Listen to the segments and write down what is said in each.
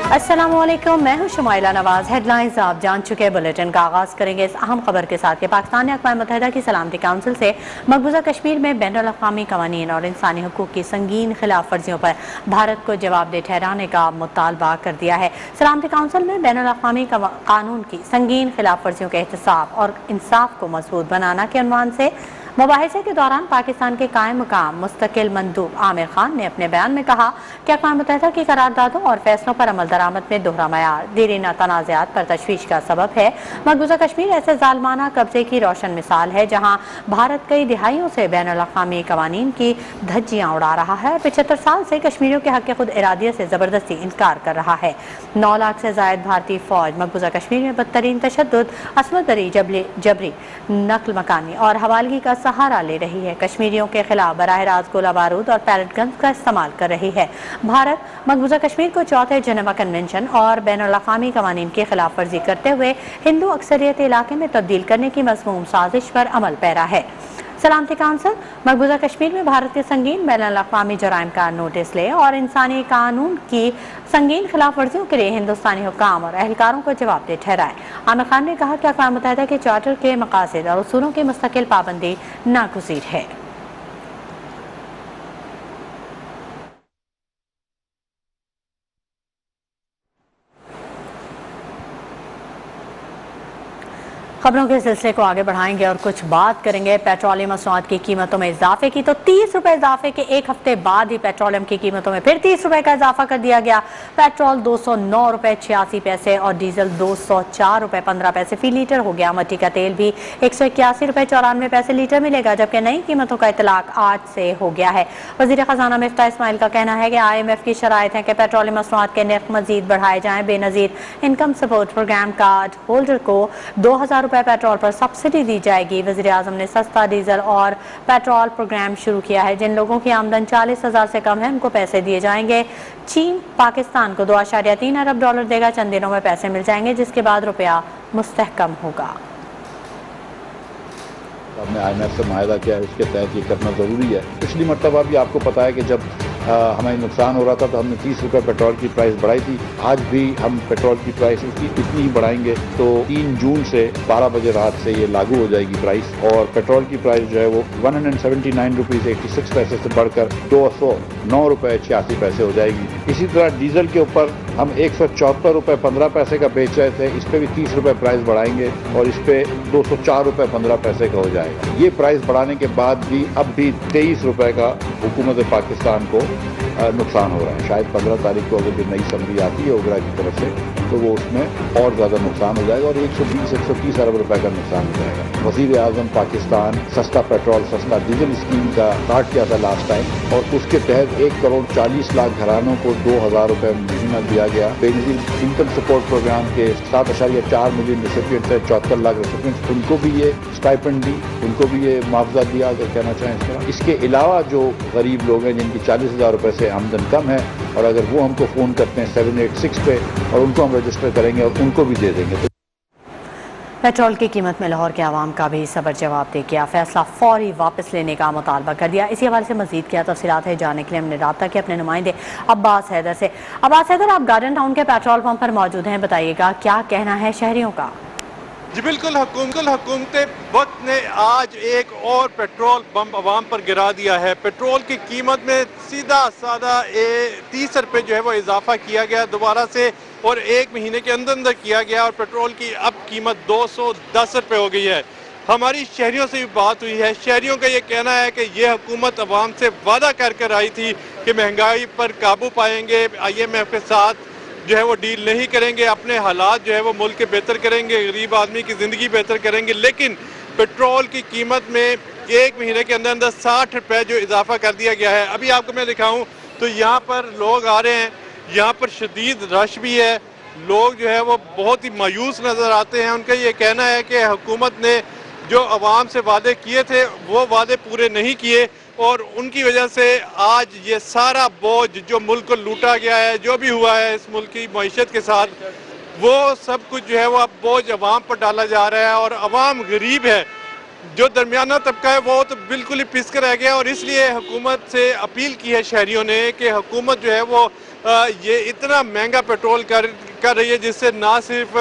अस्सलामुअलैकुम, मैं हूं शुमाइला नवाज। हेडलाइंस आप जान चुके। बुलेटिन का आगाज करेंगे इस अहम खबर के साथ कि पाकिस्तान ने अक़वाम मुत्तहिदा की सलामती काउंसिल से मकबूजा कश्मीर में बैनुल अक़वामी क़वानीन और इंसानी हुकूक की संगीन खिलाफ वर्जियों पर भारत को जवाबदेह ठहराने का मुतालबा कर दिया है। सलामती काउंसिल में बैनुल अक़वामी कानून की संगीन खिलाफ वर्जियों के एहतसाब और इंसाफ को मजबूत बनाना के उन्वान से मुबाहिसे के दौरान पाकिस्तान के कायम मुकाम मुस्तकिल मंदूब आमिर खान ने अपने बयान में कहा कि अक़वाम मुत्तहिदा की करारदादों और फैसलों पर अमल दरामद में दोहरा मयार देरीना तनाज़ात पर तशवीश का सबब है। मकबूजा कश्मीर ऐसे जालमाना कब्जे की रोशन मिसाल है जहाँ भारत कई दिहाइयों से बैनुल अक़वामी क़वानीन की धज्जियाँ उड़ा रहा है और 75 साल से कश्मीरियों के हक़ खुद इरादियत से ज़बरदस्ती इनकार कर रहा है। 9 लाख से ज़ायद भारतीय फ़ौज मकबूजा कश्मीर में बदतरीन तशद्दुद, असमत दरी, जबरी नकल मकानी और हवालगी का सहारा ले रही है। कश्मीरियों के खिलाफ बराह रास्त गोला बारूद और पैलेट गन्स का इस्तेमाल कर रही है। भारत मकबूजा कश्मीर को चौथे जेनेवा कन्वेंशन और बैनुल अक़वामी क़वानीन की खिलाफ वर्जी करते हुए हिंदू अक्सरियत इलाके में तब्दील करने की मज़मूम साजिश पर अमल पैरा है। सलामती काउंसिल मकबूजा कश्मीर में भारत के संगीन बैनुल अक़वामी जराइम का नोटिस ले और इंसानी कानून की संगीन खिलाफ वर्जियों के लिए हिंदुस्तानी हुक्काम और अहलकारों को जवाबदेह ठहराए। आमिर खान ने कहा कि अक़वाम मुत्तहिदा के चार्टर के मकासद और उसूलों की मुस्तकिल पाबंदी नागुज़ीर है। खबरों के सिलसिले को आगे बढ़ाएंगे और कुछ बात करेंगे पेट्रोलियम मसनूआत की कीमतों में इजाफे की। तो 30 रुपए इजाफे के एक हफ्ते बाद ही पेट्रोलियम की कीमतों में फिर 30 रुपए का इजाफा कर दिया गया। पेट्रोल 209 रुपए 86 पैसे और डीजल 204 रुपए 15 पैसे फी लीटर हो गया। मट्टी का तेल भी 181 रुपए 94 पैसे लीटर मिलेगा, जबकि नई कीमतों का इतलाक आज से हो गया है। वजीर खजाना मिफ्ता इस्माइल का कहना है कि IMF की शराइत है कि पेट्रोलियम मसनूआत के नर्ख मजीद बढ़ाए जाएं। Benazir income support programme card holder को 2000 रुपए पेट्रोल पर सब्सिडी दी जाएगी। वज़ीर आज़म ने सस्ता डीजल और पेट्रोल प्रोग्राम शुरू किया है। जिन लोगों की आमदन 40,000 से कम है उनको पैसे दिए जाएंगे। चीन पाकिस्तान को 2.3 अरब डॉलर देगा। चंद दिनों में पैसे मिल जाएंगे, जिसके बाद रुपया मुस्तहकम होगा। हमने IMF से माहिदा किया है, उसके तहत ये करना ज़रूरी है। पिछली मरतबा भी आपको पता है कि जब हमें नुकसान हो रहा था तो हमने 30 रुपये पेट्रोल की प्राइस बढ़ाई थी। आज भी हम पेट्रोल की प्राइस उसकी इतनी ही बढ़ाएंगे। तो 3 जून से 12 बजे रात से ये लागू हो जाएगी प्राइस, और पेट्रोल की प्राइस जो है वो 179 रुपीज़ 86 पैसे से बढ़कर 209 रुपये 86 पैसे हो जाएगी। इसी तरह डीजल के ऊपर हम 174 रुपये 15 पैसे का बेच रहे थे, इस पर भी 30 रुपये प्राइस बढ़ाएंगे और इस पे 204 रुपये 15 पैसे का हो जाएगा। ये प्राइस बढ़ाने के बाद भी अब भी 23 रुपये का हुकूमत पाकिस्तान को नुकसान हो रहा है। शायद 15 तारीख को अगर जो नई समरी आती है ओगरा की तरफ से तो वो उसमें और ज़्यादा नुकसान हो जाएगा और 120-130 अरब रुपए का नुकसान हो जाएगा। वज़ीर आज़म पाकिस्तान सस्ता पेट्रोल सस्ता डीजल स्कीम का स्टार्ट किया था लास्ट टाइम, और उसके तहत 1 करोड़ 40 लाख घरानों को 2000 रुपये महीना दिया गया। बेनजीर इनकम सपोर्ट प्रोग्राम के 7.4 मिलियन रेसिपिएंट्स है, 74 लाख रेसिपिएंट्स, उनको भी ये स्टाइपेंड दी, उनको भी ये मुआवजा दिया अगर कहना चाहें इस तरह। इसके अलावा जो गरीब लोग हैं जिनकी 40,000 रुपये से आमदन कम है, और अगर वो हमको फ़ोन करते हैं 786 पे और उनको हम रजिस्टर करेंगे और उनको भी दे देंगे। पेट्रोल की कीमत में लाहौर के आवाम का भी सबर जवाब दे किया। फैसला फौरी वापस लेने का मुतालबा कर दिया। इसी हवाले से मजीद क्या तफसीलात है जानने के लिए हमने रब्ता किया अपने नुमाइंदे अब्बास हैदर से। अब्बास हैदर, आप गार्डन टाउन के पेट्रोल पंप पर मौजूद हैं, बताइएगा क्या कहना है शहरियों का? जी बिल्कुल, हुकूमत वक्त ने आज एक और पेट्रोल पंप आवाम पर गिरा दिया है। पेट्रोल की कीमत में सीधा साधा 30 रुपये जो है वो इजाफा किया गया दोबारा से, और 1 महीने के अंदर अंदर किया गया, और पेट्रोल की अब कीमत 210 रुपये हो गई है। हमारी शहरियों से भी बात हुई है। शहरियों का ये कहना है कि ये हुकूमत आवाम से वादा कर कर आई थी कि महंगाई पर काबू पाएंगे, IMF के साथ जो है वो डील नहीं करेंगे, अपने हालात जो है वो मुल्क के बेहतर करेंगे, गरीब आदमी की ज़िंदगी बेहतर करेंगे। लेकिन पेट्रोल की कीमत में 1 महीने के अंदर अंदर 60 रुपये जो इजाफा कर दिया गया है। अभी आपको मैं दिखाऊं तो यहाँ पर लोग आ रहे हैं, यहाँ पर शदीद रश भी है, लोग जो है वो बहुत ही मायूस नज़र आते हैं। उनका ये कहना है कि हुकूमत ने जो आवाम से वादे किए थे वो वादे पूरे नहीं किए, और उनकी वजह से आज ये सारा बोझ जो मुल्क को लूटा गया है, जो भी हुआ है इस मुल्क की मईशत के साथ, वो सब कुछ जो है वो अब बोझ अवाम पर डाला जा रहा है। और अवाम गरीब है, जो दरमियाना तबका है वो तो बिल्कुल ही पिस कर रह गया। और इसलिए हुकूमत से अपील की है शहरियों ने कि हुकूमत जो है वो ये इतना महंगा पेट्रोल कर रही है, जिससे ना सिर्फ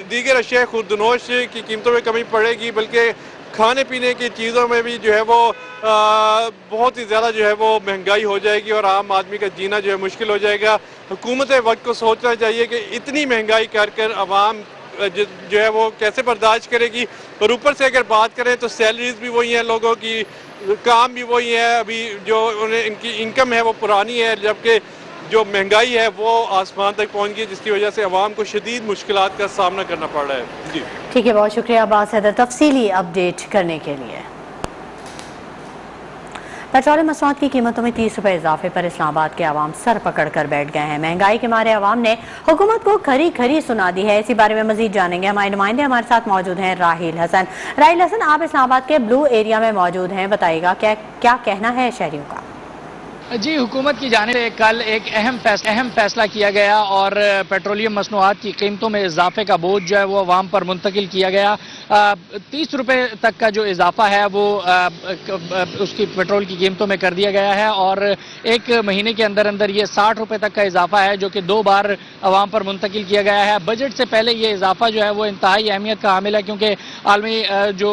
दीगर अशिया खुर्दनोश की कीमतों में कमी पड़ेगी, बल्कि खाने पीने की चीज़ों में भी जो है वो बहुत ही ज़्यादा जो है वो महंगाई हो जाएगी और आम आदमी का जीना जो है मुश्किल हो जाएगा। हुकूमत वक्त को सोचना चाहिए कि इतनी महंगाई कर आवाम जो है वो कैसे बर्दाश्त करेगी। और ऊपर से अगर बात करें तो सैलरीज भी वही हैं लोगों की, काम भी वही है, अभी जो उन्हें इनकी इनकम है वो पुरानी है, जबकि जो महंगाई है वो आसमान तक पहुंच गई, जिसकी वजह से आवाम को शदीद मुश्किलात का सामना करना पड़ रहा है। जी ठीक है, बहुत शुक्रिया अब्बास हैदर तफसीली अपडेट करने के लिए। पेट्रोलियम मसनूआत की कीमतों में 30 रुपए इजाफे पर इस्लामाबाद के अवाम सर पकड़ कर बैठ गए हैं। महंगाई के मारे अवाम ने हुकूमत को खरी खरी सुना दी है। इसी बारे में मजीद जानेंगे, हमारे नुमाइंदे हमारे साथ मौजूद हैं। राहिल हसन, आप इस्लामाबाद के ब्लू एरिया में मौजूद हैं, बताइएगा क्या कहना है शहरियों का? जी, हुकूमत की जानिब से कल एक अहम फैसला किया गया और पेट्रोलियम मसनूआत की कीमतों में इजाफे का बोझ जो है वो अवाम पर मुंतकिल किया गया। 30 रुपए तक का जो इजाफा है वो उसकी पेट्रोल की कीमतों में कर दिया गया है और एक महीने के अंदर अंदर ये 60 रुपए तक का इजाफा है, जो कि 2 बार अवाम पर मुंतकिल किया गया है। बजट से पहले ये इजाफा जो है वो इंतहाई अहमियत का हामिल है, क्योंकि आलमी जो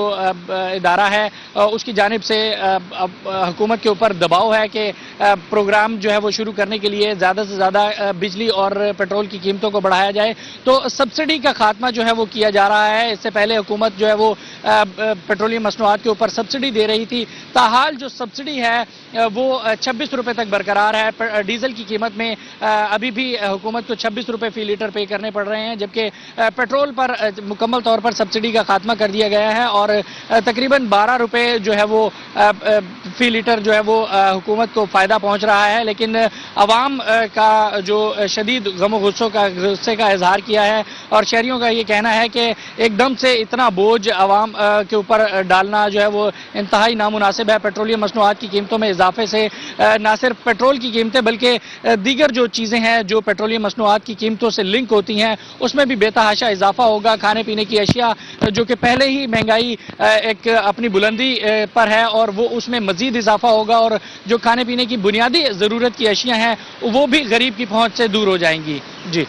इदारा है उसकी जानिब से हुकूमत के ऊपर दबाव है कि प्रोग्राम जो है वो शुरू करने के लिए ज़्यादा से ज़्यादा बिजली और पेट्रोल की कीमतों को बढ़ाया जाए। तो सब्सिडी का खात्मा जो है वो किया जा रहा है। इससे पहले हुकूमत जो है वो पेट्रोलियम मसनूआत के ऊपर सब्सिडी दे रही थी। ताहाल जो सब्सिडी है वो 26 रुपए तक बरकरार है। डीजल की कीमत में अभी भी हुकूमत को 26 रुपए फी लीटर पे करने पड़ रहे हैं, जबकि पेट्रोल पर मुकम्मल तौर पर सब्सिडी का खात्मा कर दिया गया है और तकरीबन 12 रुपए जो है वो फी लीटर जो है वो हुकूमत को फ़ायदा पहुंच रहा है। लेकिन अवाम का जो शदीद गुस्से का इजहार किया है और शहरियों का ये कहना है कि एकदम से इतना बोझ अवाम के ऊपर डालना जो है वो इंतहाई नामुनासिब है। पेट्रोलियम मसनूआत की कीमतों में इजाफे से न सिर्फ पेट्रोल की कीमतें बल्कि दीगर जो चीज़ें हैं जो पेट्रोलियम मसनूआत की कीमतों से लिंक होती हैं उसमें भी बेतहाशा इजाफा होगा। खाने पीने की अशिया जो कि पहले ही महंगाई एक अपनी बुलंदी पर है और वो उसमें मजीद इजाफा होगा और जो खाने पीने की बुनियादी ज़रूरत की अशिया हैं वो भी गरीब की पहुंच से दूर हो जाएंगी। जी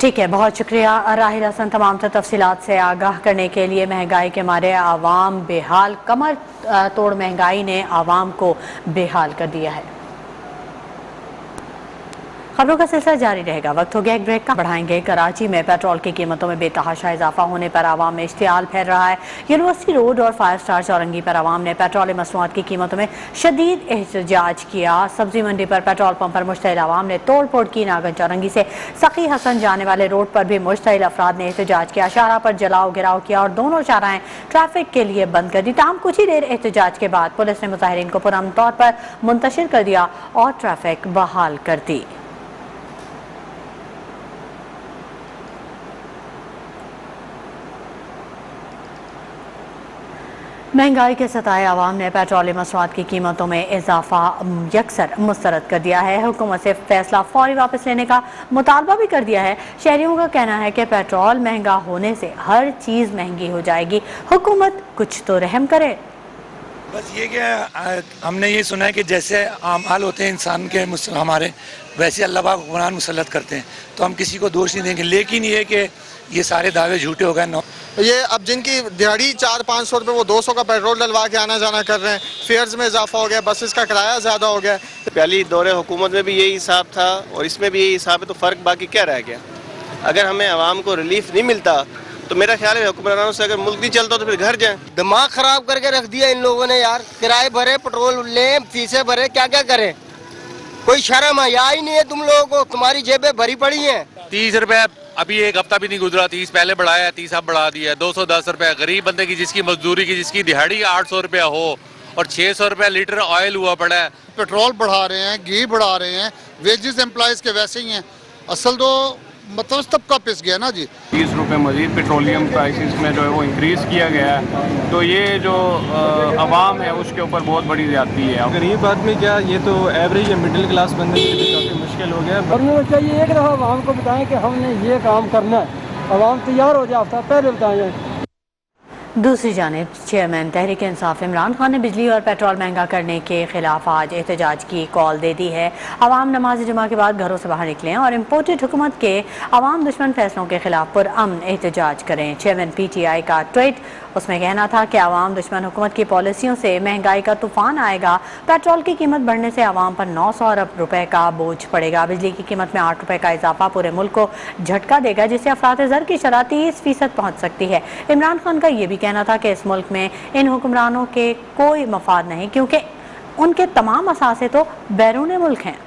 ठीक है, बहुत शुक्रिया राहिल हसन तमाम तर तफसीलात से आगाह करने के लिए। महंगाई के मारे आवाम बेहाल, कमर तोड़ महंगाई ने आवाम को बेहाल कर दिया है। खबरों का सिलसिला जारी रहेगा, वक्त हो गया एक ब्रेक का। बढ़ाएंगे। कराची में पेट्रोल की कीमतों में बेतहाशा इजाफा होने पर आवाम में इश्तियाल फैल रहा है। यूनिवर्सिटी रोड और 5 स्टार चौरंगी पर आवाम ने पेट्रोल मसनूआत की कीमतों में शदीद एहतजाज किया। सब्जी मंडी पर पेट्रोल पंप पर मुश्तइल आवाम ने तोड़ फोड़ की। नागन चौरंगी से सखी हसन जाने वाले रोड पर भी मुश्तइल अफराद ने एहतजाज किया। शाहरा पर जलाओ गिराव किया और दोनों शाहराएं ट्रैफिक के लिए बंद कर दी। ताहम कुछ ही देर एहतजाज के बाद पुलिस ने मुजाहिरीन को पुरअमन तौर पर मुंतशिर कर दिया और ट्रैफिक बहाल कर दी। महंगाई के सताए आवाम ने पेट्रोलियम मसनूआत की कीमतों में इजाफा यकसर मुस्तरद कर दिया है। हुकूमत से फैसला फौरी वापस लेने का मुतालबा भी कर दिया है। शहरियों का कहना है कि पेट्रोल महंगा होने से हर चीज़ महंगी हो जाएगी। हुकूमत कुछ तो रहम करे। बस ये क्या, हमने ये सुना है कि जैसे आमाल होते हैं इंसान के हमारे, वैसे अल्लाह पाक हुक्मरान मुसल्लत करते हैं, तो हम किसी को दोष नहीं देंगे। लेकिन ये कि ये सारे दावे झूठे हो गए। ये अब जिनकी दिहाड़ी 400-500 रुपये वो 200 का पेट्रोल डलवा के आना जाना कर रहे हैं। फेयर्स में इजाफा हो गया, बसेस का किराया ज़्यादा हो गया। पहली दौरे हुकूमत में भी यही हिसाब था और इसमें भी यही हिसाब है, तो फ़र्क बाकी क्या रह गया? अगर हमें आवाम को रिलीफ नहीं मिलता तो मेरा ख्याल है हुक्मरानों से अगर मुल्क नहीं चलता तो फिर घर जाएं। दिमाग खराब करके रख दिया इन लोगों ने यार। किराए भरे, पेट्रोल लें, फीसें भरे, क्या क्या करें? कोई शर्म है या ही नहीं है तुम लोगों को? तुम्हारी जेबें भरी पड़ी हैं। 30 रुपए अभी एक हफ्ता भी नहीं गुजरा, 30 पहले बढ़ाया, 30 अब बढ़ा दिया। 210 रुपए गरीब बंदे की, जिसकी मजदूरी की, जिसकी दिहाड़ी 800 रुपया हो और 600 रुपया लीटर ऑयल हुआ पड़ा है। पेट्रोल बढ़ा रहे हैं, घी बढ़ा रहे हैं, वेजेस एम्प्लॉयज के वैसे ही हैं। असल तो मतलब तबका पिस गया ना जी। 30 रुपये मजीद पेट्रोलियम प्राइसेस में जो है वो इंक्रीज़ किया गया है, तो ये जो आवाम है उसके ऊपर बहुत बड़ी ज़्यादती है। गरीब आदमी क्या, ये तो एवरेज या मिडिल क्लास बंदे के लिए काफ़ी मुश्किल हो गया। और मुझे चाहिए एक दफ़ा आवाम को बताएं कि हमने ये काम करना है, आवाम तैयार हो जाए, पहले बताएं। दूसरी जानिब चेयरमैन तहरीक इंसाफ इमरान खान ने बिजली और पेट्रोल महंगा करने के खिलाफ आज एहतजाज की कॉल दे दी है। अवाम नमाज जुमा के बाद घरों से बाहर निकलें और इम्पोर्टेड हुकूमत के अवाम दुश्मन फैसलों के खिलाफ पुरअमन एहतजाज करें। चेयरमैन PTI का ट्वीट, उसमें कहना था कि अवाम दुश्मन हुकूमत की पॉलिसियों से महंगाई का तूफान आएगा। पेट्रोल की कीमत बढ़ने से अवाम पर 900 अरब रुपए का बोझ पड़ेगा। बिजली की कीमत में 8 रुपए का इजाफा पूरे मुल्क को झटका देगा, जिससे अफरात-ए-ज़र की शरह 30% पहुँच सकती है। इमरान खान का ये भी कहना था कि इस मुल्क में इन हुक्मरानों के कोई मफाद नहीं, क्योंकि उनके तमाम असासे तो बैरून मुल्क हैं।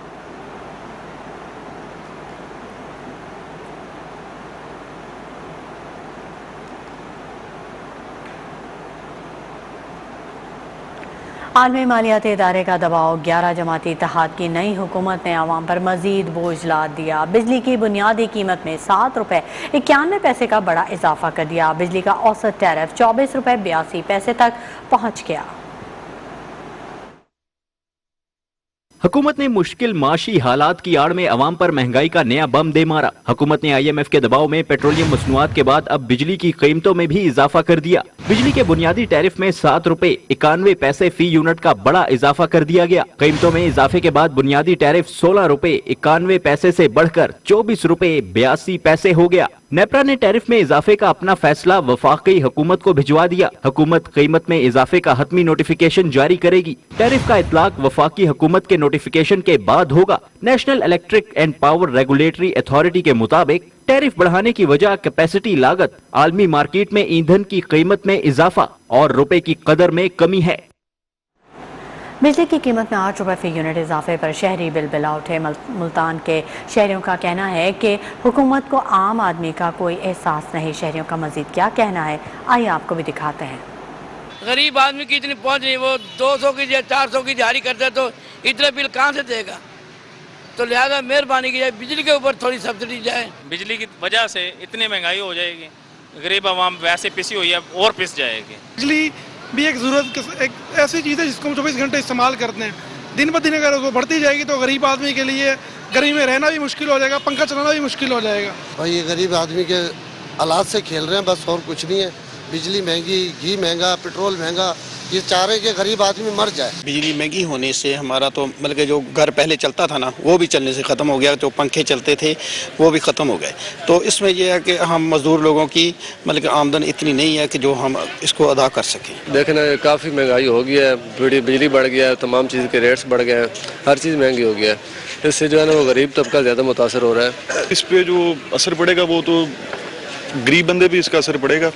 आलमी मालियाती इदारे का दबाव, 11 जमाती इत्तेहाद की नई हुकूमत ने अवाम पर मजीद बोझ लाद दिया। बिजली की बुनियादी कीमत में 7 रुपए 91 पैसे का बड़ा इजाफा कर दिया। बिजली का औसत टैरिफ 24 रुपए 82 पैसे तक पहुंच गया। हुकूमत ने मुश्किल माशी हालात की आड़ में अवाम पर महंगाई का नया बम दे मारा। हुकूमत ने IMF के दबाव में पेट्रोलियम मसनूआत के बाद अब बिजली की कीमतों में भी इजाफा कर दिया। बिजली के बुनियादी टैरिफ में 7 रुपए 91 पैसे फी यूनिट का बड़ा इजाफा कर दिया गया। कीमतों में इजाफे के बाद बुनियादी टैरिफ 16 रुपए 91 पैसे से बढ़कर 24 रुपए 82 पैसे हो गया। नेपरा ने टैरिफ में इजाफे का अपना फैसला वफाकी हुकूमत को भिजवा दिया। हुकूमत कीमत में इजाफे का हतमी नोटिफिकेशन जारी करेगी। टैरिफ का इतलाक वफाकी हुकूमत के नोटिफिकेशन के बाद होगा। National electric and power regulatory authority के मुताबिक टैरिफ बढ़ाने की वजह कैपेसिटी लागत, आलमी मार्केट में ईंधन की कीमत में इजाफा और रुपए की कदर में कमी है। बिजली की कीमत में 8 रुपए फी यूनिट इजाफे पर शहरी बिलबिला उठे। मुल्तान के शहरियों का कहना है कि हुकूमत को आम आदमी का कोई एहसास नहीं। शहरियों का मजीद क्या कहना है, आइए आपको भी दिखाते हैं। गरीब आदमी की इतनी पहुंच नहीं, वो 200 की या 400 की जारी करते तो इतने बिल कहाँ से देगा। तो लिहाजा मेहरबानी की जाए, बिजली के ऊपर थोड़ी सब्सिडी जाए। बिजली की वजह से इतनी महंगाई हो जाएगी, गरीब आवाम वैसे पिसी हुई है और पिस जाएगी। बिजली भी एक ज़रूरत, एक ऐसी चीज़ है जिसको हम 24 घंटे इस्तेमाल करते हैं। दिन ब दिन अगर वो बढ़ती जाएगी तो गरीब आदमी के लिए गर्मी में रहना भी मुश्किल हो जाएगा, पंखा चलाना भी मुश्किल हो जाएगा। भाई ये गरीब आदमी के हालात से खेल रहे हैं बस, और कुछ नहीं है। बिजली महंगी, घी महंगा, पेट्रोल महंगा, ये चाह रहे कि गरीब आदमी मर जाए। बिजली महंगी होने से हमारा तो मतलब कि जो घर पहले चलता था ना, वो भी चलने से ख़त्म हो गया। जो पंखे चलते थे वो भी ख़त्म हो गए। तो इसमें यह है कि हम मज़दूर लोगों की मतलब कि आमदन इतनी नहीं है कि जो हम इसको अदा कर सकें। देखना काफ़ी महंगाई हो गई है, बिजली बढ़ गया है, तमाम चीज़ के रेट्स बढ़ गए हैं, हर चीज़ महंगी हो गया है। इससे जो है ना वो गरीब तबका ज़्यादा मुतासर हो रहा है। इस पर जो असर पड़ेगा वो तो गरीब बंदे भी इसका असर पड़ेगा।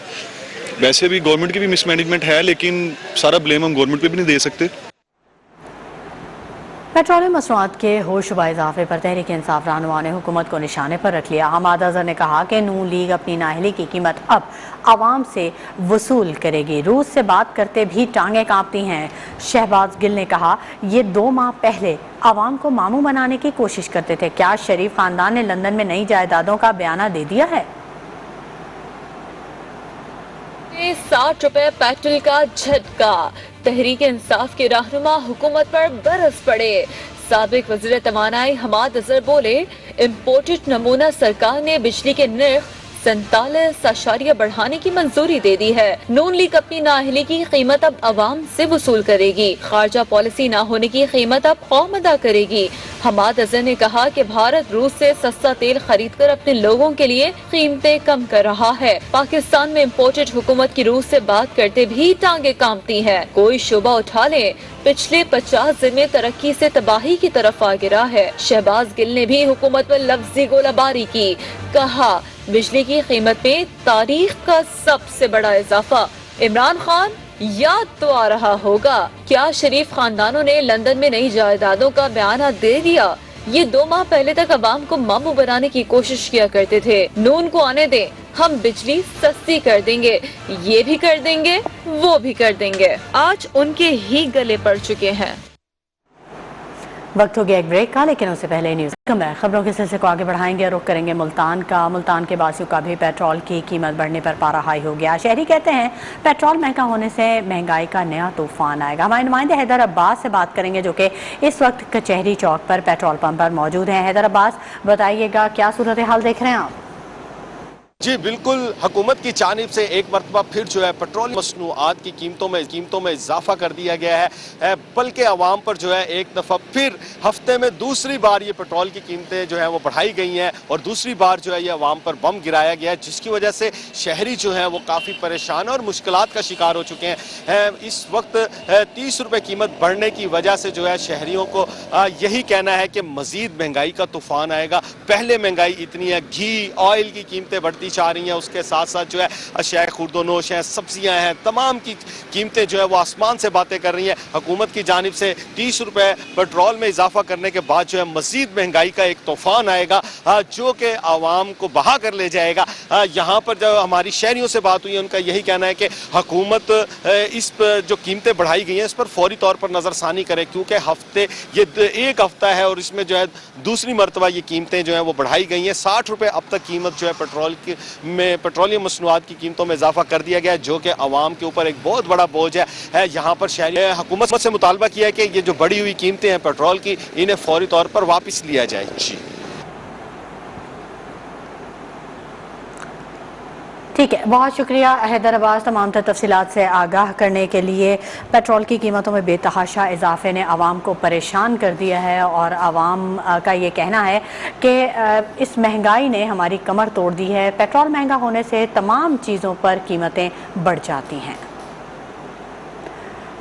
वैसे भी गवर्नमेंट की भी मिसमैनेजमेंट है, लेकिन सारा ब्लेम हम गवर्नमेंट पे भी नहीं दे सकते। पेट्रोलियम मसनूआत के होशरुबा इजाफे पर तहरीक इंसाफ रहनुमा ने हुकूमत को निशाने पर रख लिया। हमाद अजहर ने कहा कि नून लीग अपनी नाअहली की कीमत अब आवाम से वसूल करेगी। रूस से बात करते भी टांगें कांपती हैं। शहबाज गिल ने कहा, ये 2 माह पहले आवाम को मामू बनाने की कोशिश करते थे। क्या शरीफ खानदान ने लंदन में नई जायदादों का बयाना दे दिया है? 60 रुपए पेट्रोल का झटका, तहरीक इंसाफ के रहनुमा हुकूमत पर बरस पड़े। साबिक वज़ीर तवानाई हमाद अजहर बोले, इम्पोर्टेड नमूना सरकार ने बिजली के निर्ख 47 बढ़ाने की मंजूरी दे दी है। नून लीग अपनी नाअहली की कीमत अब अवाम से वसूल करेगी। खारजा पॉलिसी न होने की कीमत अब कौम अदा करेगी। हमाद अजहर ने कहा कि भारत रूस से सस्ता तेल खरीद कर अपने लोगों के लिए कीमतें कम कर रहा है। पाकिस्तान में इम्पोर्टेड हुकूमत की रूस से बात करते भी टांगे कांपती हैं। कोई शोबा उठा ले, पिछले 50 दिन में तरक्की से तबाही की तरफ आ गिरा है। शहबाज गिल ने भी हुकूमत पर लफ्जी गोलाबारी की। कहा, बिजली की कीमत में तारीख का सबसे बड़ा इजाफा। इमरान खान याद तो आ रहा होगा, क्या शरीफ खानदानों ने लंदन में नई जायदादों का बयाना दे दिया? ये 2 माह पहले तक अवाम को मामू बनाने की कोशिश किया करते थे। नून को आने दें, हम बिजली सस्ती कर देंगे, ये भी कर देंगे, वो भी कर देंगे। आज उनके ही गले पड़ चुके हैं। वक्त हो गया एक ब्रेक का, लेकिन उससे पहले न्यूज़ खबरों के सिलसिले को आगे बढ़ाएंगे। रुख करेंगे मुल्तान का। मुल्तान के बासियों का भी पेट्रोल की कीमत बढ़ने पर पारा हाई हो गया। शहरी कहते हैं पेट्रोल महंगा होने से महंगाई का नया तूफान आएगा। हमारे नुमाइंदे हैदर अब्बास से बात करेंगे, जो कि इस वक्त कचहरी चौक पर पेट्रोल पंप पर मौजूद हैं। हैदर अब्बास, बताइएगा क्या सूरत हाल देख रहे हैं आप? जी बिल्कुल, हुकूमत की जानिब से एक मरतबा फिर जो है पेट्रोल मसनूआत की कीमतों में इजाफा कर दिया गया है, बल्कि आवाम पर जो है एक दफ़ा फिर हफ्ते में दूसरी बार ये पेट्रोल की कीमतें जो है वो बढ़ाई गई हैं और दूसरी बार जो है ये आवाम पर बम गिराया गया है, जिसकी वजह से शहरी जो है वो काफ़ी परेशान और मुश्किलात का शिकार हो चुके हैं। इस वक्त 30 रुपये कीमत बढ़ने की वजह से जो है शहरियों को यही कहना है कि मज़ीद महंगाई का तूफ़ान आएगा। पहले महंगाई इतनी है, घी ऑयल की कीमतें बढ़ती जा रही हैं, उसके साथ साथ जो है अशिया खुर्दोनोश हैं, सब्जियां हैं, तमाम की कीमतें जो है वो आसमान से बातें कर रही हैं। हुकूमत की जानिब से 30 रुपये पेट्रोल में इजाफा करने के बाद जो है मजीद महंगाई का एक तूफान आएगा जो कि आवाम को बहा कर ले जाएगा। यहाँ पर जो हमारी शहरियों से बात हुई है उनका यही कहना है कि हुकूमत इस जो कीमतें बढ़ाई गई हैं इस पर फौरी तौर पर नज़रसानी करे, क्योंकि ये एक हफ्ता है और इसमें जो है दूसरी मरतबा ये कीमतें जो हैं वो बढ़ाई गई हैं। 60 रुपये अब तक कीमत जो है पेट्रोलियम मसनूआत की कीमतों में इजाफा कर दिया गया है, जो कि आवाम के ऊपर एक बहुत बड़ा बोझ है। यहाँ पर शहरी हुकूमत से मुतालबा किया है कि ये जो बढ़ी हुई कीमतें हैं पेट्रोल की, इन्हें फौरी तौर पर वापस लिया जाए। जी ठीक है, बहुत शुक्रिया हैदराबाद तमाम तफसीलात से आगाह करने के लिए। पेट्रोल की कीमतों में बेतहाशा इजाफे ने आवाम को परेशान कर दिया है और आवाम का ये कहना है कि इस महंगाई ने हमारी कमर तोड़ दी है। पेट्रोल महंगा होने से तमाम चीज़ों पर कीमतें बढ़ जाती हैं।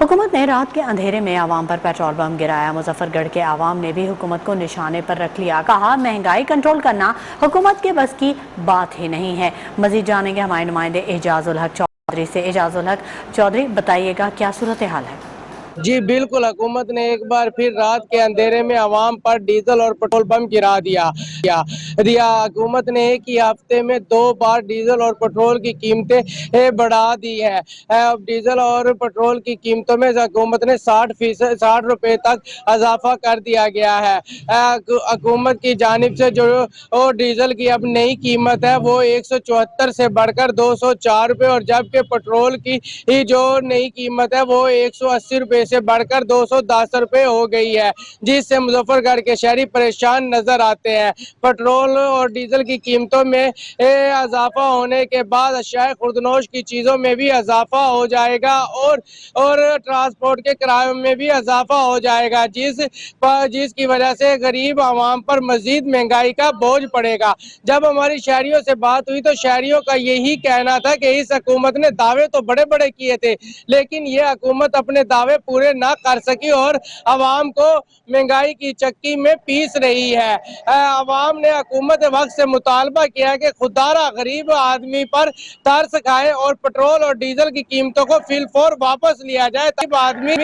हुकूमत ने रात के अंधेरे में आवाम पर पेट्रोल बम गिराया। मुजफ्फरगढ़ के आवाम ने भी हुकूमत को निशाने पर रख लिया। कहा, महंगाई कंट्रोल करना हुकूमत के बस की बात ही नहीं है। मजीद जानेंगे हमारे नुमाइंदे एजाजुल हक चौधरी से। एजाजुल हक चौधरी, बताइएगा क्या सूरत हाल है? जी बिल्कुल, हुकूमत ने एक बार फिर रात के अंधेरे में आवाम पर डीजल और पेट्रोल बम गिरा दिया। हुकूमत ने एक ही हफ्ते में 2 बार डीजल और पेट्रोल की कीमतें बढ़ा दी है। अब डीजल और पेट्रोल की कीमतों में हुकूमत ने 60 रुपए तक इजाफा कर दिया गया है। हुकूमत की जानिब से जो डीजल की अब नई कीमत है वो 174 से बढ़कर 204 रुपये और जबकि पेट्रोल की जो नई कीमत है वो 180 रुपये से बढ़कर 210 रुपये हो गई है, जिससे मुजफ्फरगढ़ के शहरी परेशान नजर आते हैं। पेट्रोल और डीजल की कीमतों में इजाफा होने के बाद अशिया खुर्दनोश की चीज़ों में भी इजाफा हो जाएगा और ट्रांसपोर्ट के किरायों में भी इजाफा हो जाएगा, जिसकी वजह से गरीब आवाम पर मजीद महंगाई का बोझ पड़ेगा। जब हमारी शहरियों से बात हुई तो शहरियों का यही कहना था कि इस हुकूमत ने दावे तो बड़े बड़े किए थे, लेकिन ये हुकूमत अपने दावे पूरे ना कर सकी और आवाम को महंगाई की चक्की में पीस रही है। आवाम ने हुकूमत वक्त से मुतालबा किया कि खुदारा गरीब आदमी पर तरस खाए और पेट्रोल और डीजल की कीमतों को फिलफौर वापस लिया जाए ताकि आदमी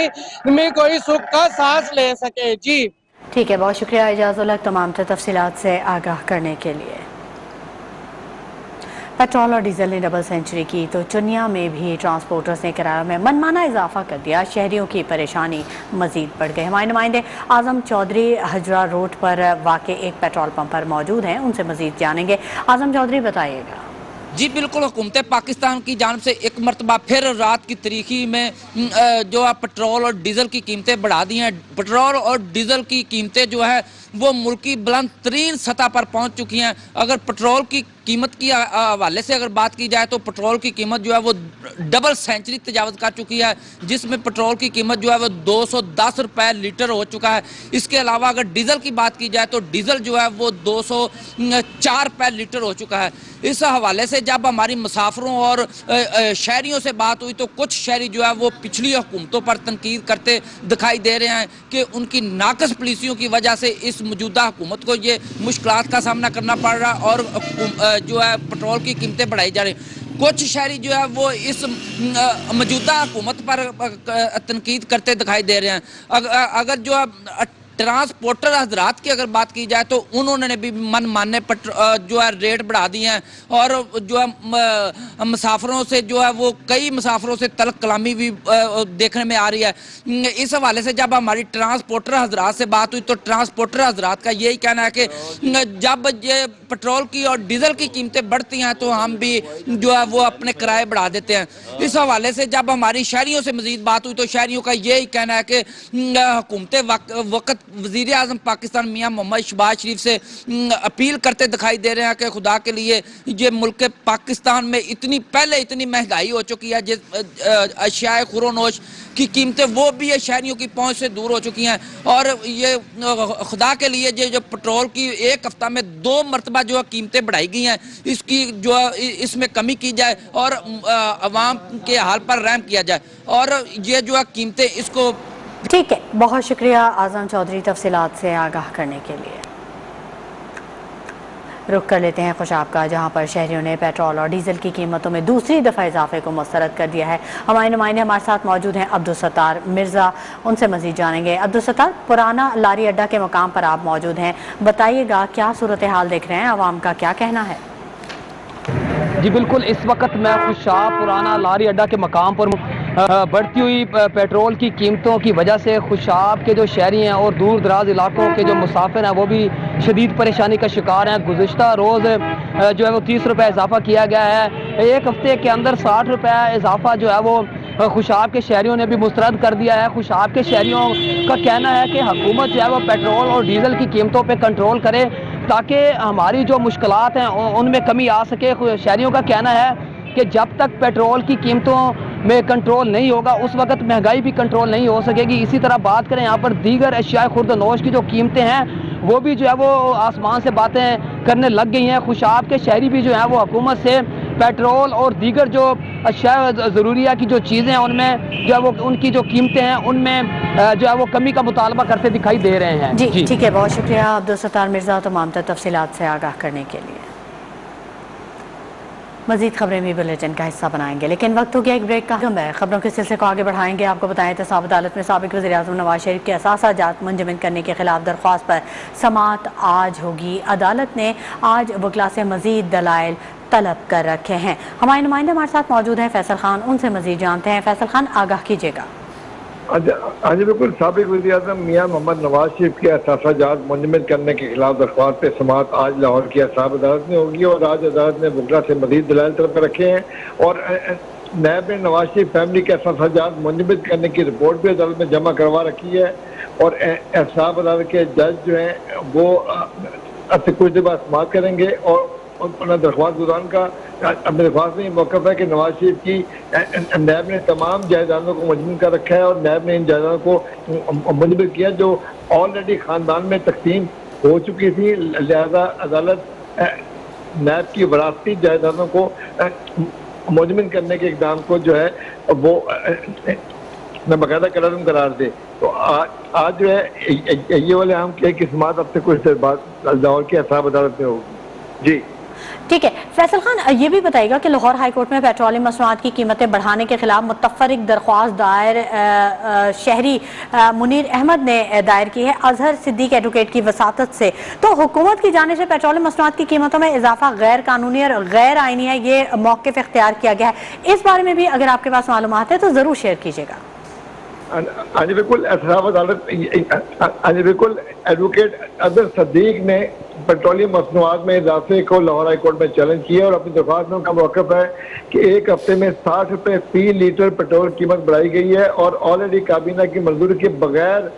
में कोई सुख का सांस ले सके। जी ठीक है, बहुत शुक्रिया एजाजुल हक तमाम तफसीलात से आगाह करने के लिए। पेट्रोल और डीजल ने डबल सेंचुरी की तो चुनिया में भी ट्रांसपोर्टर्स ने किराए में मनमाना इजाफा कर दिया। शहरियों की परेशानी मजीद बढ़ गई। हमारे नुमाइंदे आजम चौधरी हजरा रोड पर वाक़ एक पेट्रोल पंप पर मौजूद हैं, उनसे मजीद जानेंगे। आजम चौधरी, बताइएगा। जी बिल्कुल, हुकूमत पाकिस्तान की जानब से एक मरतबा फिर रात की तारीखी में जो है पेट्रोल और डीजल की कीमतें बढ़ा दी हैं। पेट्रोल और डीजल की कीमतें जो है वो मुल्क की बुलंद तरीन सतह पर पहुंच चुकी हैं। अगर पेट्रोल की कीमत की हवाले से अगर बात की जाए तो पेट्रोल की कीमत जो है वो डबल सेंचुरी तजावज़ कर चुकी है, जिसमें पेट्रोल की कीमत जो है वो 210 रुपये लीटर हो चुका है। इसके अलावा अगर डीजल की बात की जाए तो डीजल जो है वो 204 रुपये लीटर हो चुका है। इस हवाले से जब हमारी मुसाफिरों और शहरियों से बात हुई तो कुछ शहरी जो है वो पिछली हुकूमतों पर तनकीद करते दिखाई दे रहे हैं कि उनकी नाकस पॉलिसियों की वजह से इस मौजूदा हुकूमत को ये मुश्किलात का सामना करना पड़ रहा है और जो है पेट्रोल की कीमतें बढ़ाई जा रही। कुछ शहरी जो है वो इस मौजूदा हुकूमत पर तनकीद करते दिखाई दे रहे हैं। अगर जो है ट्रांसपोर्टर हजरात की अगर बात की जाए तो उन्होंने भी मन माने जो है रेट बढ़ा दिए हैं और जो है मुसाफिरों से जो है वो कई मुसाफिरों से तल्ख कलामी भी देखने में आ रही है। इस हवाले से जब हमारी ट्रांसपोर्टर हजरात से बात हुई तो ट्रांसपोर्टर हजरात का यही कहना है कि जब ये पेट्रोल की और डीजल की कीमतें बढ़ती हैं तो हम भी जो है वो अपने किराए बढ़ा देते हैं। इस हवाले से जब हमारी शहरियों से मजीद बात हुई तो शहरियों का यही कहना है कि हुकूमतें वक्त वज़ीर आज़म पाकिस्तान मियाँ मोहम्मद शहबाज शरीफ से अपील करते दिखाई दे रहे हैं कि खुदा के लिए ये मुल्क पाकिस्तान में इतनी महंगाई हो चुकी है, जिस अशियाए खुरोनोश की कीमतें वो भी है शहरियों की पहुंच से दूर हो चुकी हैं, और ये खुदा के लिए जो पेट्रोल की एक हफ्ता में 2 मरतबा जो कीमतें बढ़ाई गई हैं, इसकी जो इसमें कमी की जाए और अवाम के हाल पर रहम किया जाए, और ये जो कीमतें इसको। ठीक है, बहुत शुक्रिया आज़म चौधरी तफसीलात से आगाह करने के लिए। रुख कर लेते हैं खुशाब का, जहां पर शहरियों ने पेट्रोल और डीजल की कीमतों में दूसरी दफ़ा इजाफे को मुस्तरद कर दिया है। हमारे नुमाइंदे हमारे साथ मौजूद हैं अब्दुल सत्तार मिर्ज़ा, उनसे मज़ीद जानेंगे। अब्दुल सत्तार, पुराना लारी अड्डा के मकाम पर आप मौजूद हैं, बताइएगा क्या सूरत हाल देख रहे हैं, आवाम का क्या कहना है? जी बिल्कुल, इस वक्त मैं खुशाब पुराना लारी अड्डा के मकाम पर बढ़ती हुई पेट्रोल की कीमतों की वजह से खुशाब के जो शहरी हैं और दूर दराज इलाकों के जो मुसाफिर हैं वो भी शदीद परेशानी का शिकार हैं। गुज़िश्ता रोज़ जो है वो 30 रुपये इजाफा किया गया है। एक हफ्ते के अंदर 60 रुपये इजाफा जो है वो खुशाब के शहरियों ने भी मुस्तरद कर दिया है। खुशाब के शहरियों का कहना है कि हुकूमत जो है वो पेट्रोल और डीज़ल की कीमतों पर कंट्रोल करे ताकि हमारी जो मुश्किलात हैं उनमें कमी आ सके। शहरियों का कहना है कि जब तक पेट्रोल की कीमतों में कंट्रोल नहीं होगा उस वक्त महंगाई भी कंट्रोल नहीं हो सकेगी। इसी तरह बात करें यहाँ पर दीगर अशियाए खुर्द-नोश की जो कीमतें हैं वो भी जो है वो आसमान से बातें करने लग गई हैं। खुशाब के शहरी भी जो है वो हुकूमत से पेट्रोल और दीगर जो अशिया ज़रूरिया की जो चीज़ें हैं उनमें जो है वो उनकी जो कीमतें हैं उनमें जो है वो कमी का मुतालबा करते दिखाई दे रहे हैं। जी ठीक है, बहुत शुक्रिया अब्दुल सत्तार मिर्ज़ा तमाम तफसीलात से आगाह करने के लिए। मज़ीद खबरें भी बुलेटिन का हिस्सा बनाएंगे, लेकिन वक्त हो गया एक ब्रेक का। खबरों के सिलसिले को आगे बढ़ाएंगे। आपको बताएं एहतसाब अदालत में साबिक़ वज़ीर आज़म नवाज शरीफ के असासा जात मुंजमद करने के खिलाफ दरख्वास्त पर समाअत आज होगी। अदालत ने आज वकला से मज़ीद दलाइल तलब कर रखे हैं। हमारे नुमाइंदे हमारे साथ मौजूद हैं फैसल खान, उनसे मज़ीद जानते हैं। फैसल खान, आगाह कीजिएगा। हाँ जी बिल्कुल, साबिक़ वज़ीर आज़म मियाँ मोहम्मद नवाज शरीफ के असासाजात मुंजमद करने के खिलाफ दरख्वास्त पे समाअत आज लाहौर की एहतसाब अदालत में होगी और आज अदालत ने वकला से मज़ीद दलाइल तलब कर रखे हैं और नायब ने नवाज शरीफ फैमिली के असासाजात मुंजमद करने की रिपोर्ट भी अदालत में जमा करवा रखी है और एहतसाब अदालत के जज जो हैं वो अब से कुछ देर बाद समाअत करेंगे और अपना दरख्वास्त गुजारन का अपने दरख्वास्त में मौक़िफ़ है कि नवाज शरीफ की नैब ने तमाम जायदादों को मुंजमद कर रखा है और नैब ने इन जायदादों को मुंजमद किया जो ऑलरेडी ख़ानदान में तकसीम हो चुकी थी। लिहाजा अदालत नैब की वरासती जायदादों को मुंजमद करने के इक़दाम को जो है वो मैं बाकायदा करार दे। तो आज जो है ये वाले हम की समाअत अब से कुछ देर बाद लाहौर की एहतसाब अदालत में होगी। जी ठीक है, फैसल खान ये भी बताइएगा कि लाहौर हाई कोर्ट में पेट्रोलियम मसनूआत की कीमतें बढ़ाने के खिलाफ मुतफ़रिक दरख्वास्त दायर शहरी मुनीर अहमद ने दायर की है अजहर सिद्दीक एडवोकेट की वसातत से। तो हुकूमत की जानिब से पेट्रोलियम मसनूआत की कीमतों में इजाफा गैर कानूनी और गैर आइनी है, ये मौक़िफ़ इख्तियार किया गया है। इस बारे में भी अगर आपके पास मालूमात है तो ज़रूर शेयर कीजिएगा। हाँ जी बिल्कुल, एहतसाब अदालत हाँ जी बिल्कुल, एडवोकेट अजहर सिद्दीक ने पेट्रोलियम मसनूआत में इजाफे को लाहौर हाई कोर्ट में चैलेंज किया और अपनी दरख्वास्त में उनका मौक़िफ़ है कि एक हफ्ते में 60 रुपये फी लीटर पेट्रोल कीमत बढ़ाई गई है और ऑलरेडी काबीना की मंजूरी के बगैर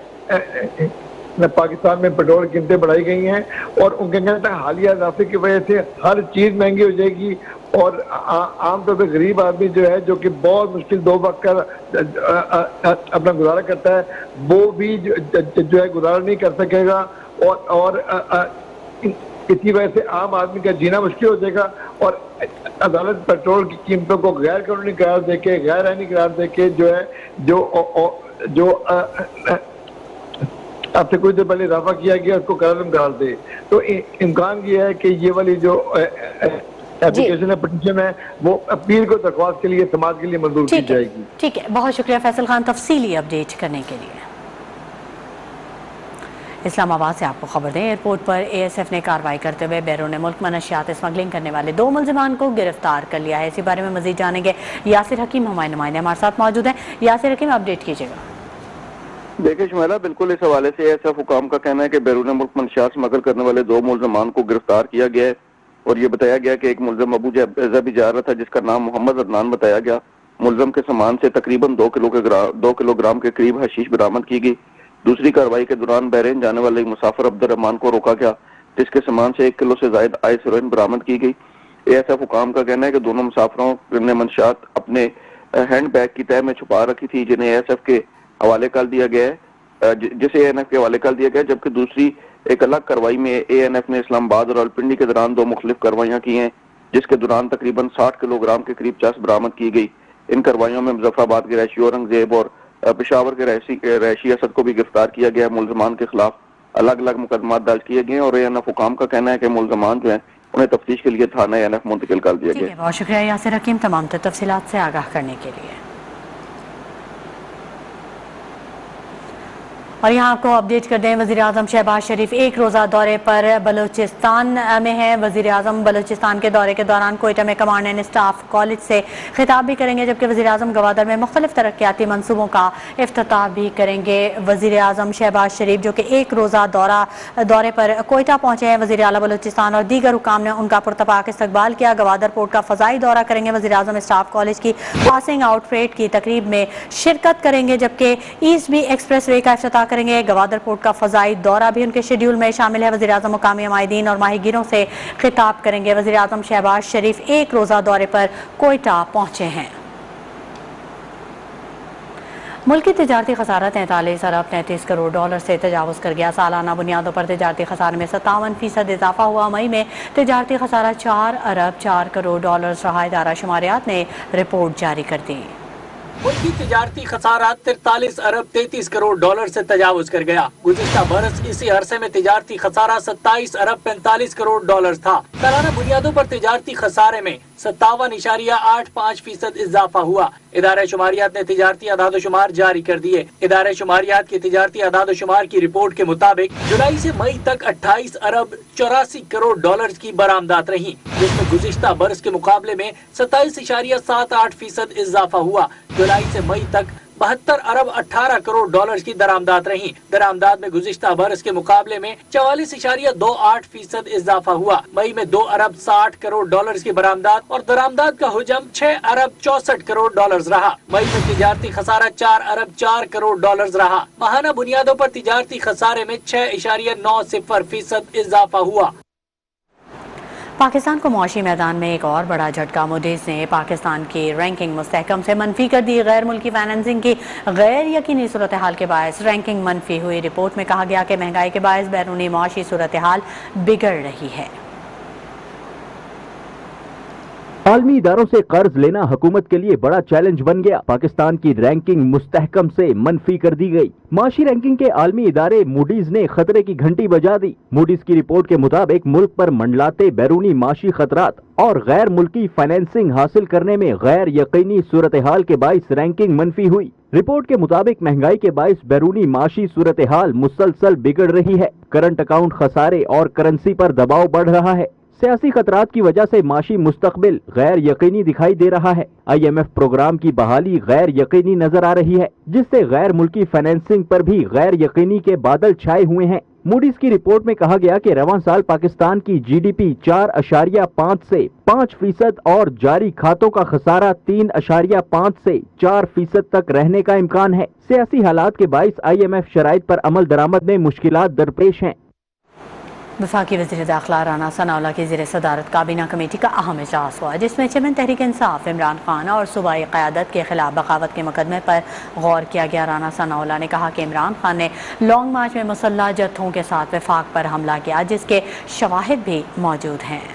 पाकिस्तान में पेट्रोल कीमतें बढ़ाई गई हैं और उनके कहना है हालिया इजाफे की वजह से हर चीज़ महंगी हो जाएगी और आमतौर पर गरीब आदमी जो है जो कि बहुत मुश्किल 2 वक्त का अपना गुजारा करता है वो भी जो है गुजारा नहीं कर सकेगा और इसी वजह से आम आदमी का जीना मुश्किल हो जाएगा और अदालत पेट्रोल की कीमतों को गैर कानूनी करार देके गैर आइनी करार देके जो है जो अब से कुछ देर पहले इजाफा किया गया उसको करार दे। तो इम्कान ये है कि ये वाली जो एप्लीकेशन है पिटीशन है वो अपील को दरख्वास्त के लिए समाज के लिए मंजूर की जाएगी। ठीक है, बहुत शुक्रिया फैसल खान तफसीली अपडेट करने के लिए। इस्लामाबाद से आपको खबर दें, एयरपोर्ट पर ASF ने कार्रवाई करते हुए बैरून मुल्क मनशियात स्मगलिंग करने वाले 2 मुलजिमान को गिरफ्तार कर लिया है। इसी बारे में मजीद जानेंगे यासिर हकीम, हमारे नुमाइंदे हमारे साथ मौजूद हैं। यासिर हकीम, अपडेट कीजिएगा। देखिए शुमैला, बिल्कुल इस हवाले से ASF हुकाम का कहना है कि बैरून मुल्क मनशियात स्मगल करने वाले 2 मुलजिमान को गिरफ्तार किया गया है और ये बताया गया कि एक मुलजिम अबू जैज़ा भी जा रहा था जिसका नाम मोहम्मद अदनान बताया गया। मुलजिम के सामान से तकरीबन 2 किलोग्राम के करीब हशीश बरामद की गई। दूसरी कार्रवाई के दौरान बहरीन जाने वाले एक मुसाफिर अब्दुर्रहमान को रोका गया, जिसके सामान से 1 किलो से ज्यादा आइस हेरोइन बरामद की गई। ASF हुकाम का कहना है कि दोनों मुसाफिरों ने मंशात अपने हैंड बैग की तह में छुपा रखी थी, जिन्हें ASF के हवाले कर दिया गया है, जिसे ANF के हवाले कर दिया गया, जबकि दूसरी एक अलग कार्रवाई में ANF ने इस्लामाबाद और रावलपिंडी के दौरान 2 मुख्तलिफ कार्रवाइयाँ की हैं, जिसके दौरान तकरीबन 60 किलोग्राम के करीब चरस बरामद की गई। इन कार्रवाइयों में मुजफ्फराबाद के रैशी औरंगजेब और पेशावर के रैशी असद को भी गिरफ्तार किया गया। मुलजमान के खिलाफ अलग अलग मुकदमात दर्ज किए गए और ANF हुकाम का कहना है कि मुलजमान जो है उन्हें तफ्तीश के लिए थाना ANF मुंतकिल कर दिया गया। बहुत शुक्रिया यासिर हकीम तमाम तफसीलात से आगाह करने के लिए। और यहाँ आपको अपडेट कर दें, वज़ीर आज़म शहबाज शरीफ 1 रोज़ा दौरे पर बलूचिस्तान में हैं। वज़ीर आज़म बलूचिस्तान के दौरे के दौरान कोयटा में कमांड एंड स्टाफ कॉलेज से खिताब भी करेंगे, जबकि वज़ीर आज़म गवादर में मुख्तलिफ तरक्याती मनसूबों का इफ्तिताह भी करेंगे। वज़ीर आज़म शहबाज शरीफ जो कि 1 रोज़ा दौरे पर कोयटा पहुँचे हैं, वज़ीर आला बलूचिस्तान और दीगर हुकाम ने उनका पुरतपाक इस्तकबाल किया। गवादर पोर्ट का फ़ज़ाई दौरा करेंगे। वज़ीर आज़म स्टाफ कॉलेज की पासिंग आउट परेड की तकरीब में शिरकत करेंगे, जबकि ईस्ट बी एक्सप्रेस वे का इफ्तिताह करेंगे। गवादर पोर्ट का फजाई दौरा भी उनके शेड्यूल में शामिल है। वज़ीर आज़म मुकामी माहिदीन और माहिगीरों से खिताब करेंगे। वज़ीर आज़म शहबाज शरीफ 1 रोज़ा दौरे पर कोयटा पहुंचे हैं। मुल्की तिजारती खसारा 43 अरब 33 करोड़ डॉलर से तजावुज़ कर गया। सालाना बुनियादों पर तिजारती खसारे में 57% इजाफा हुआ। मई में तिजारती खसारा 4 अरब 4 करोड़ डॉलर रहा। इदारा शुमारियात ने रिपोर्ट जारी कर दी। मुल्की तिजारती खसारा 43 अरब 33 करोड़ डॉलर से तजावुज कर गया। गुज़िश्ता बरस इसी अरसे में तिजारती खसारा 27 अरब 45 करोड़ डॉलर था। सालाना बुनियादों पर तिजारती खसारे में 57.85% इजाफा हुआ। इदारे शुमारियात ने तिजारती अदाद-ओ-शुमार जारी कर दिए। इदारे शुमारियात की तिजारती अदाद-ओ-शुमार की रिपोर्ट के मुताबिक जुलाई से मई तक 28 अरब 84 करोड़ डॉलर की बरामदात रही, जिसमें गुज़िश्ता बरस के मुकाबले में 27.78% इजाफा हुआ। जुलाई से मई तक 72 अरब 18 करोड़ डॉलर की दरामदात रही। दरामदात में गुज़िश्ता बरस के मुकाबले में 44.28% इजाफा हुआ। मई में 2 अरब 60 करोड़ डॉलर की बरामदात और दरामदात का हुजम 6 अरब 64 करोड़ डॉलर रहा। मई में तिजारती खसारा 4 अरब 4 करोड़ डॉलर रहा। माहाना बुनियादों पर तिजारती खसारे में 6.90% इजाफा हुआ। पाकिस्तान को मुआशी मैदान में एक और बड़ा झटका। मूडीज ने पाकिस्तान की रैंकिंग मुस्तहकम से मनफी कर दी। गैर मुल्की फाइनेंसिंग की गैर यकीनी सूरत हाल के बायस रैंकिंग मनफी हुई। रिपोर्ट में कहा गया कि महंगाई के बायस बैरूनी मुआशी सूरत हाल बिगड़ रही है। आलमी इदारों से कर्ज लेना हुकूमत के लिए बड़ा चैलेंज बन गया। पाकिस्तान की रैंकिंग मुस्तहकम से मनफी कर दी गई। माशी रैंकिंग के आलमी इदारे मूडीज ने खतरे की घंटी बजा दी। मूडीज की रिपोर्ट के मुताबिक मुल्क पर मंडलाते बैरूनी माशी खतरात और गैर मुल्की फाइनेंसिंग हासिल करने में गैर यकीनी सूरत हाल के बाइस रैंकिंग मनफी हुई। रिपोर्ट के मुताबिक महंगाई के बाइस बैरूनी माशी सूरत हाल मुसलसल बिगड़ रही है। करंट अकाउंट खसारे और करेंसी पर दबाव बढ़ रहा है। सियासी खतरात की वजह से माशी मुस्तकबिल गैर यकीनी दिखाई दे रहा है। IMF प्रोग्राम की बहाली गैर यकीनी नजर आ रही है, जिससे गैर मुल्की फाइनेंसिंग पर भी गैर यकीनी के बादल छाए हुए हैं। मूडीज की रिपोर्ट में कहा गया कि रवां साल पाकिस्तान की GDP 4.5 से 5% और जारी खातों का खसारा 3.5 से 4% तक रहने का इम्कान है। सियासी हालात के बाइस IMF शराइत पर अमल दरामद में मुश्किलात दरपेश हैं। वफाकी वज़ीर दाखिला राना सनाउल्लाह की ज़ेर सदारत काबीना कमेटी का अहम इजलास हुआ, जिसमें चेयरमैन तहरीक इंसाफ इमरान खान और सूबाई क़यादत के खिलाफ बगावत के मुकदमे पर गौर किया गया। राना सनाउल्लाह ने कहा कि इमरान खान ने लॉन्ग मार्च में मुसल्लह जत्थों के साथ वफाक पर हमला किया, जिसके शवाहिद भी मौजूद हैं।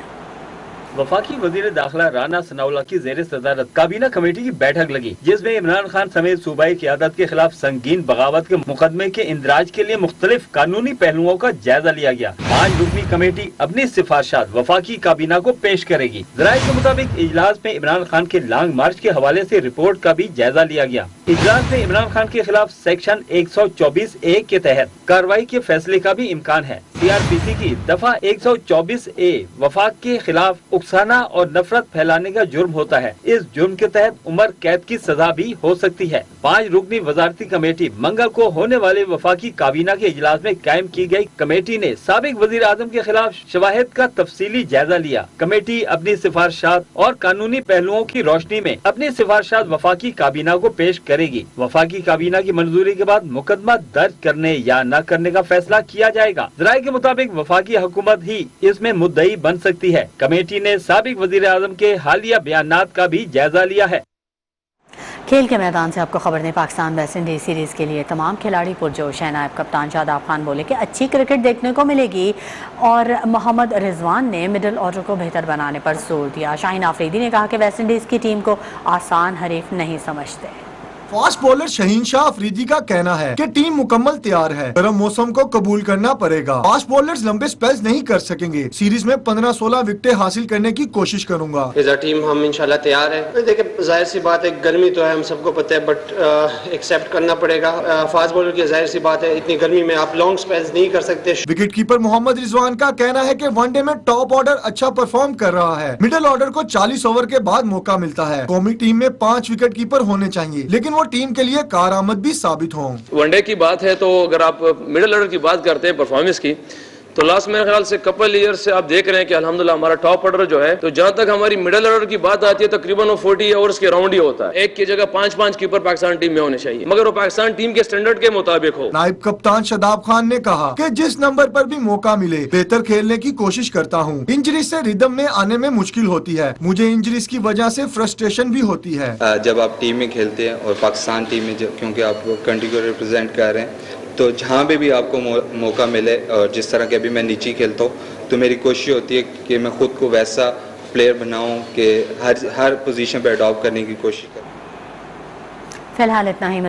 वफाकी वजीर दाखिला राना सनाउल्लाह की ज़ेर सदारत काबीना कमेटी की बैठक लगी, जिसमें इमरान खान समेत सूबाई क़यादत के खिलाफ संगीन बगावत के मुकदमे के इंदराज के लिए मुख्तलिफ कानूनी पहलुओं का जायजा लिया गया। 5 रुकनी कमेटी अपनी सिफारिशात वफाकी काबीना को पेश करेगी। ज़राए के मुताबिक इजलास में इमरान खान के लॉन्ग मार्च के हवाले से रिपोर्ट का भी जायजा लिया गया। इजलास में इमरान खान के खिलाफ सेक्शन 124A के तहत कार्रवाई के फैसले का भी इम्कान है। CRPC की दफा 124A वफाक के खिलाफ उकसाना और नफरत फैलाने का जुर्म होता है। इस जुर्म के तहत उम्र कैद की सजा भी हो सकती है। 5 रुकनी वजारती कमेटी मंगल को होने वाले वफाकी काबीना के इजलास में कायम की गई कमेटी ने साबिक वजीर आजम के खिलाफ शवाहिद का तफसीली जायजा लिया। कमेटी अपनी सिफारिशात और कानूनी पहलुओं की रोशनी में अपनी सिफारिशात वफाकी काबीना को पेश करेगी। वफाकी काबीना की मंजूरी के बाद मुकदमा दर्ज करने या न करने का फैसला किया जाएगा। ज़राए के मुताबिक वफाकी हुकूमत ही इसमें मुद्दई बन सकती है। कमेटी ने साबिक वजीर आजम के हालिया बयानात का भी जायजा लिया है। खेल के मैदान से आपको खबर दें, पाकिस्तान वेस्ट इंडीज सीरीज़ के लिए तमाम खिलाड़ी पुरजोश हैं। नायब कप्तान शादाब खान बोले कि अच्छी क्रिकेट देखने को मिलेगी और मोहम्मद रिजवान ने मिडिल ऑर्डर को बेहतर बनाने पर जोर दिया। शाहीन आफरीदी ने कहा कि वेस्ट इंडीज़ की टीम को आसान हरीफ नहीं समझते। फास्ट बॉलर शहीन शाह अफरीदी का कहना है कि टीम मुकम्मल तैयार है, गर्म मौसम को कबूल करना पड़ेगा। फास्ट बॉलर्स लंबे स्पेल्स नहीं कर सकेंगे। सीरीज में 15-16 विकेटें हासिल करने की कोशिश करूंगा। एज अ टीम हम इंशाल्लाह तैयार है। देखिए जाहिर सी बात है, गर्मी तो है, हम सबको पता है, बट एक्सेप्ट करना पड़ेगा। फास्ट बॉलर की जाहिर सी बात है, इतनी गर्मी में आप लॉन्ग स्पेल्स नहीं कर सकते। विकेट कीपर मोहम्मद रिजवान का कहना है कि वनडे में टॉप ऑर्डर अच्छा परफॉर्म कर रहा है। मिडिल ऑर्डर को 40 ओवर के बाद मौका मिलता है। कौमी टीम में 5 विकेट कीपर होने चाहिए, लेकिन वो टीम के लिए कारआमद भी साबित हों। वनडे की बात है तो अगर आप मिडिल ऑर्डर की बात करते हैं परफॉर्मेंस की, तो लास्ट मेरे ख्याल से कपल ईयर से आप देख रहे हैं कि अल्हम्दुलिल्लाह हमारा टॉप ऑर्डर जो है, तो जहां तक हमारी मिडिल ऑर्डर की बात आती है तकरीबन वो 40 ओवर्स के राउंड ही होता है। एक की जगह 5-5 कीपर पाकिस्तान टीम में होने चाहिए, मगर वो पाकिस्तान टीम के स्टैंडर्ड के मुताबिक हो। नायब कप्तान शादाब खान ने कहा कि जिस नंबर पर भी मौका मिले बेहतर खेलने की कोशिश करता हूं। इंजरी से रिदम में आने में मुश्किल होती है। मुझे इंजरीज की वजह से फ्रस्ट्रेशन भी होती है। जब आप टीम में खेलते हैं और पाकिस्तान टीम में क्योंकि आप कंट्री को रिप्रेजेंट कर रहे हैं, तो जहाँ पे भी आपको मौका मिले, और जिस तरह के अभी मैं नीचे खेलता हूँ, तो मेरी कोशिश होती है कि मैं खुद को वैसा प्लेयर बनाऊँ कि हर पोजीशन पे अडॉप्ट करने की कोशिश करूँ। फिलहाल इतना ही।